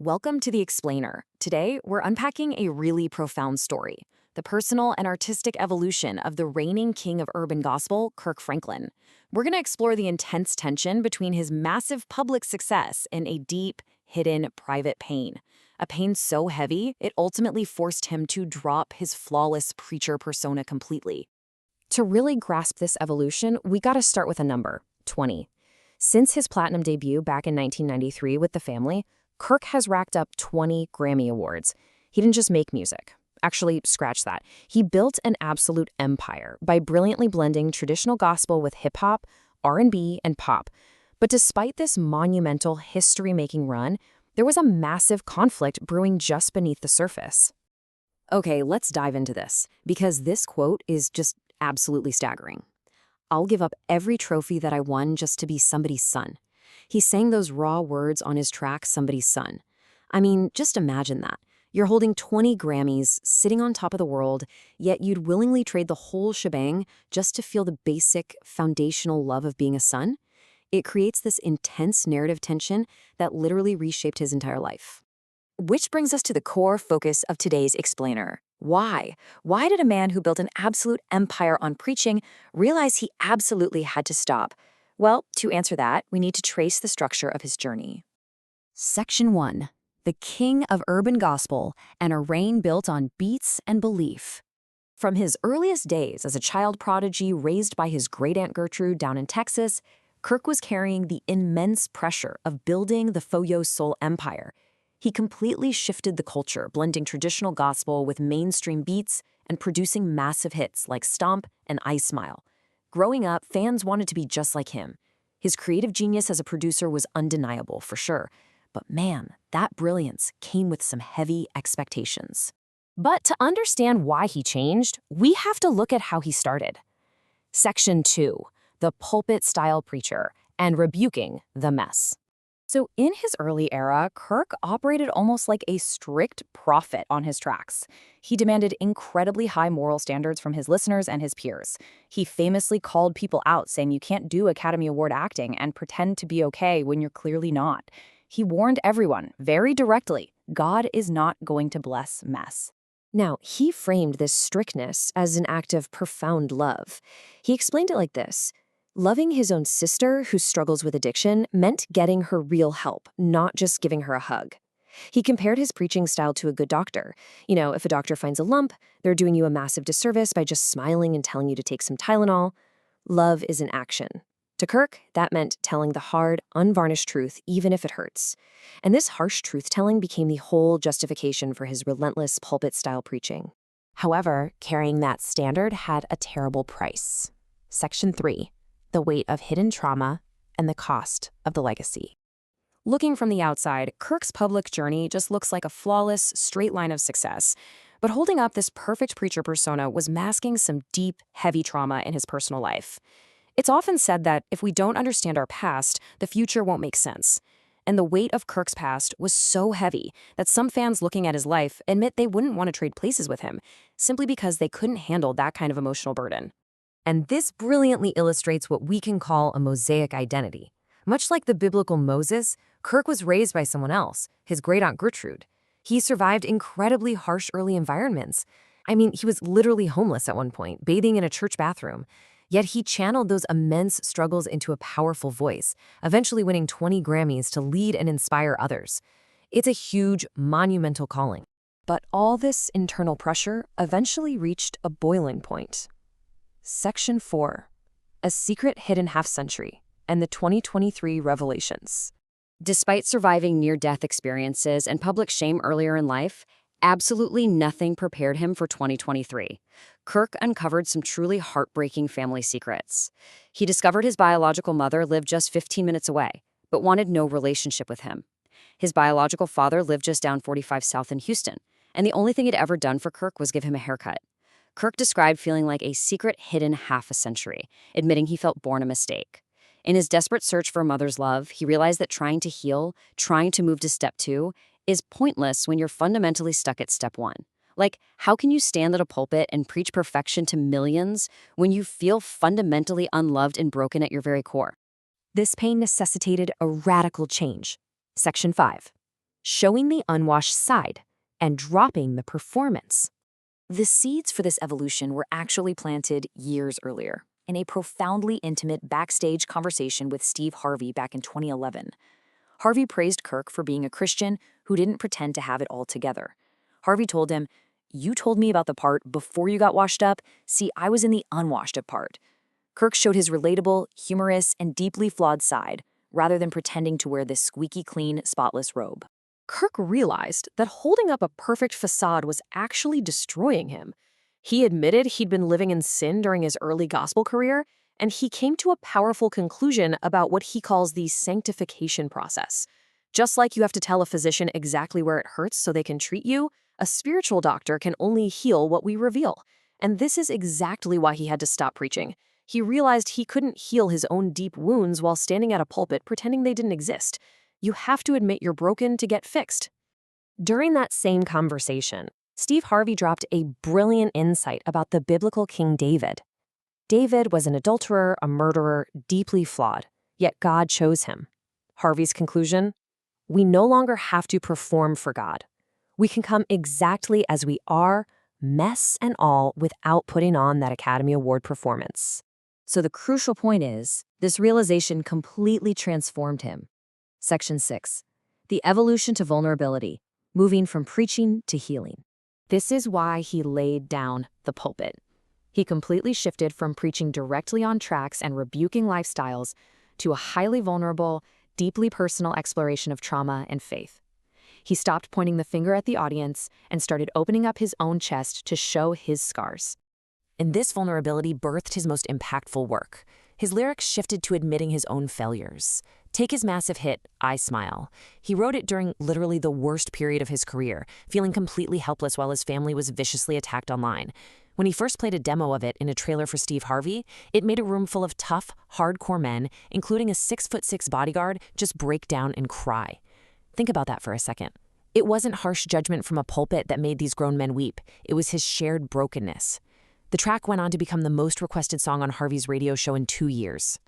Welcome to The Explainer. Today, we're unpacking a really profound story, the personal and artistic evolution of the reigning king of urban gospel, Kirk Franklin. We're going to explore the intense tension between his massive public success and a deep, hidden, private pain. A pain so heavy, it ultimately forced him to drop his flawless preacher persona completely. To really grasp this evolution, we got to start with a number, 20. Since his platinum debut back in 1993 with The Family, Kirk has racked up 20 Grammy Awards. He didn't just make music. Actually, scratch that. He built an absolute empire by brilliantly blending traditional gospel with hip-hop, R&B, and pop. But despite this monumental history-making run, there was a massive conflict brewing just beneath the surface. Okay, let's dive into this, because this quote is just absolutely staggering. "I'll give up every trophy that I won just to be somebody's son." He sang those raw words on his track, Somebody's Son. I mean, just imagine that. You're holding 20 Grammys, sitting on top of the world, yet you'd willingly trade the whole shebang just to feel the basic, foundational love of being a son? It creates this intense narrative tension that literally reshaped his entire life. Which brings us to the core focus of today's Explainer. Why? Why did a man who built an absolute empire on preaching realize he absolutely had to stop? Well, to answer that, we need to trace the structure of his journey. Section 1. The King of Urban Gospel and a Reign Built on Beats and Belief. From his earliest days as a child prodigy raised by his great-aunt Gertrude down in Texas, Kirk was carrying the immense pressure of building the Faux Soul empire. He completely shifted the culture, blending traditional gospel with mainstream beats and producing massive hits like Stomp and I Smile. Growing up, fans wanted to be just like him. His creative genius as a producer was undeniable, for sure. But man, that brilliance came with some heavy expectations. But to understand why he changed, we have to look at how he started. Section 2. The Pulpit-Style Preacher and Rebuking the Mess. So in his early era, Kirk operated almost like a strict prophet on his tracks. He demanded incredibly high moral standards from his listeners and his peers. He famously called people out, saying you can't do Academy Award acting and pretend to be okay when you're clearly not. He warned everyone, very directly, God is not going to bless mess. Now, he framed this strictness as an act of profound love. He explained it like this. Loving his own sister who struggles with addiction meant getting her real help, not just giving her a hug. He compared his preaching style to a good doctor. You know, if a doctor finds a lump, they're doing you a massive disservice by just smiling and telling you to take some Tylenol. Love is an action. To Kirk, that meant telling the hard, unvarnished truth, even if it hurts. And this harsh truth-telling became the whole justification for his relentless pulpit-style preaching. However, carrying that standard had a terrible price. Section 3. The weight of hidden trauma and the cost of the legacy. Looking from the outside, Kirk's public journey just looks like a flawless, straight line of success. But holding up this perfect preacher persona was masking some deep, heavy trauma in his personal life. It's often said that if we don't understand our past, the future won't make sense. And the weight of Kirk's past was so heavy that some fans looking at his life admit they wouldn't want to trade places with him, simply because they couldn't handle that kind of emotional burden. And this brilliantly illustrates what we can call a mosaic identity. Much like the biblical Moses, Kirk was raised by someone else, his great-aunt Gertrude. He survived incredibly harsh early environments. I mean, he was literally homeless at one point, bathing in a church bathroom. Yet he channeled those immense struggles into a powerful voice, eventually winning 20 Grammys to lead and inspire others. It's a huge, monumental calling. But all this internal pressure eventually reached a boiling point. Section 4. A Secret Hidden Half-Century and the 2023 Revelations. Despite surviving near-death experiences and public shame earlier in life, absolutely nothing prepared him for 2023. Kirk uncovered some truly heartbreaking family secrets. He discovered his biological mother lived just 15 minutes away, but wanted no relationship with him. His biological father lived just down 45 South in Houston, and the only thing he'd ever done for Kirk was give him a haircut. Kirk described feeling like a secret hidden half a century, admitting he felt born a mistake. In his desperate search for a mother's love, he realized that trying to heal, trying to move to step 2, is pointless when you're fundamentally stuck at step 1. Like, how can you stand at a pulpit and preach perfection to millions when you feel fundamentally unloved and broken at your very core? This pain necessitated a radical change. Section 5. showing the unwashed side and dropping the performance. The seeds for this evolution were actually planted years earlier in a profoundly intimate backstage conversation with Steve Harvey back in 2011. Harvey praised Kirk for being a Christian who didn't pretend to have it all together. Harvey told him, "You told me about the part before you got washed up. See, I was in the unwashed up part." Kirk showed his relatable, humorous, and deeply flawed side, rather than pretending to wear this squeaky clean, spotless robe. Kirk realized that holding up a perfect facade was actually destroying him. He admitted he'd been living in sin during his early gospel career, and he came to a powerful conclusion about what he calls the sanctification process. Just like you have to tell a physician exactly where it hurts so they can treat you, a spiritual doctor can only heal what we reveal. And this is exactly why he had to stop preaching. He realized he couldn't heal his own deep wounds while standing at a pulpit pretending they didn't exist. You have to admit you're broken to get fixed. During that same conversation, Steve Harvey dropped a brilliant insight about the biblical King David. David was an adulterer, a murderer, deeply flawed, yet God chose him. Harvey's conclusion? We no longer have to perform for God. We can come exactly as we are, mess and all, without putting on that Academy Award performance. So the crucial point is, this realization completely transformed him. Section 6. The evolution to vulnerability, moving from preaching to healing. This is why he laid down the pulpit. He completely shifted from preaching directly on tracks and rebuking lifestyles to a highly vulnerable, deeply personal exploration of trauma and faith. He stopped pointing the finger at the audience and started opening up his own chest to show his scars. And this vulnerability birthed his most impactful work. His lyrics shifted to admitting his own failures. Take his massive hit, I Smile. He wrote it during literally the worst period of his career, feeling completely helpless while his family was viciously attacked online. When he first played a demo of it in a trailer for Steve Harvey, it made a room full of tough, hardcore men, including a 6'6" bodyguard, just break down and cry. Think about that for a second. It wasn't harsh judgment from a pulpit that made these grown men weep. It was his shared brokenness. The track went on to become the most requested song on Harvey's radio show in 2 years.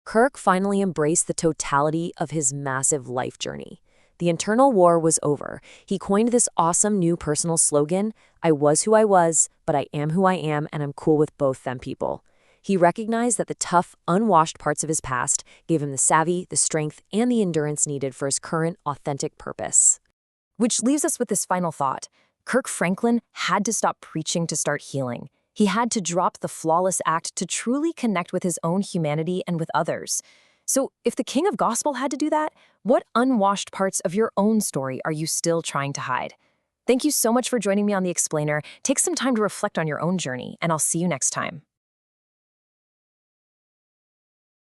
Kirk finally embraced the totality of his massive life journey. The internal war was over. He coined this awesome new personal slogan, I was who I was, but I am who I am, and I'm cool with both them people. He recognized that the tough, unwashed parts of his past gave him the savvy, the strength, and the endurance needed for his current, authentic purpose. Which leaves us with this final thought. Kirk Franklin had to stop preaching to start healing. He had to drop the flawless act to truly connect with his own humanity and with others. So if the King of Gospel had to do that, what unwashed parts of your own story are you still trying to hide? Thank you so much for joining me on The Explainer. Take some time to reflect on your own journey, and I'll see you next time.